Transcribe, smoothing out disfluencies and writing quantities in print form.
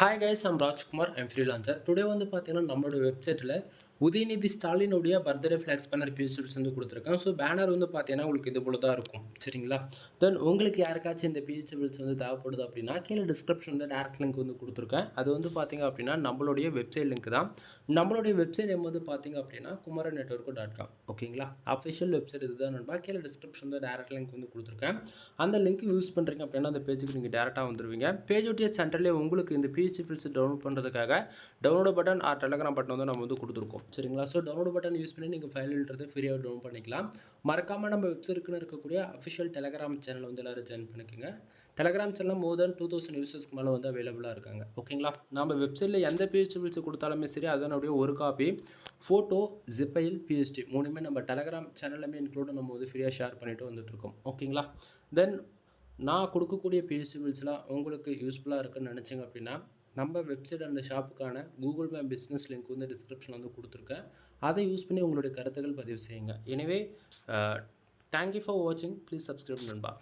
Hi guys, I'm Rajkumar. I'm freelancer. Today வந்து பார்த்தீங்கன்னா நம்மளோட வெப்சைட்டில் உதயநிதி ஸ்டாலினுடைய பர்த்டே ஃப்ளாக்ஸ் பேனர் பிஹெச்பில்ஸ் வந்து கொடுத்துருக்கேன். ஸோ பேனர் வந்து பார்த்தீங்கன்னா உங்களுக்கு இது போல தான் இருக்கும், சரிங்களா? தென் உங்களுக்கு யாருக்காச்சும் இந்த பிஹெச்பில்ஸ் வந்து தேவைப்படுது அப்படின்னா கீழே டிஸ்கிரிப்ஷன் வந்து டேரக்ட் லிங்க் வந்து கொடுத்துருக்கேன். அது வந்து பார்த்தீங்க அப்படின்னா நம்மளுடைய வெப்சைட் லிங்க் தான். நம்மளுடைய வெப்சைட் நேம் வந்து பார்த்தீங்க அப்படின்னா kumaranetwork.com. ஓகேங்களா? அஃபிஷியல் வெப்சைட் இதுதான் நண்பா. கீழே டிஸ்கிரிப்ஷன் வந்து டேரக்ட் லிங்க் வந்து கொடுத்துருக்கேன். அந்த லிங்க் யூஸ் பண்ணுறீங்க அப்படின்னா அந்த பேஜுக்கு நீங்கள் டேரெக்டாக வந்துடுவீங்க. பேஜோடைய சென்டர்லேயே உங்களுக்கு இந்த பிஹெச்பில்ஸ் டவுன்லோட் பண்ணுறதுக்காக download button or Telegram button வந்து நம்ம வந்து கொடுத்துருக்கோம், சரிங்களா? ஸோ டவுன்லோட் பட்டன் யூஸ் பண்ணி நீங்கள் ஃபைல்ன்றது ஃப்ரீயாக டவுன்லோட் பண்ணிக்கலாம். மறக்காமல் நம்ம வெப்சைட்டுக்குன்னு இருக்கக்கூடிய அஃபிஷியல் டெலகிராம் சேனல் வந்து எல்லோரும் ஜாயின் பண்ணிக்கோங்க. டெலகிராம் சேனல் மோர் தென் 2000 யூசர்ஸ்க்கு மேலே வந்து அவைலபிளாக இருக்காங்க, ஓகேங்களா? நம்ம வெப்சைட்டில் எந்த பிஹெச்பில்ஸ் கொடுத்தாலுமே சரி அதனுடைய ஒரு காப்பி ஃபோட்டோ, ஜிப்பைல், பிஎஸ்டி மூணுமே நம்ம டெலகிராம் சேனல்லுமே இன்க்ளூட் நம்ம வந்து ஃப்ரீயாக ஷேர் பண்ணிட்டு வந்துட்டுருக்கோம், ஓகேங்களா? தென் நான் கொடுக்கக்கூடிய பிஹெச்பில்ஸ்லாம் உங்களுக்கு யூஸ்ஃபுல்லாக இருக்குன்னு நினச்சிங்க அப்படின்னா நம்ம வெப்சைட் அந்த ஷாப்புக்கான கூகுள் மேப் பிஸ்னஸ் லிங்க் வந்து டிஸ்கிரிப்ஷன் வந்து கொடுத்துருக்கேன். அதை யூஸ் பண்ணி உங்களுடைய கருத்துக்கள் பதிவு செய்யுங்க. எனவே தேங்க்யூ ஃபார் வாட்சிங். ப்ளீஸ் சப்ஸ்கிரைப் நண்பா.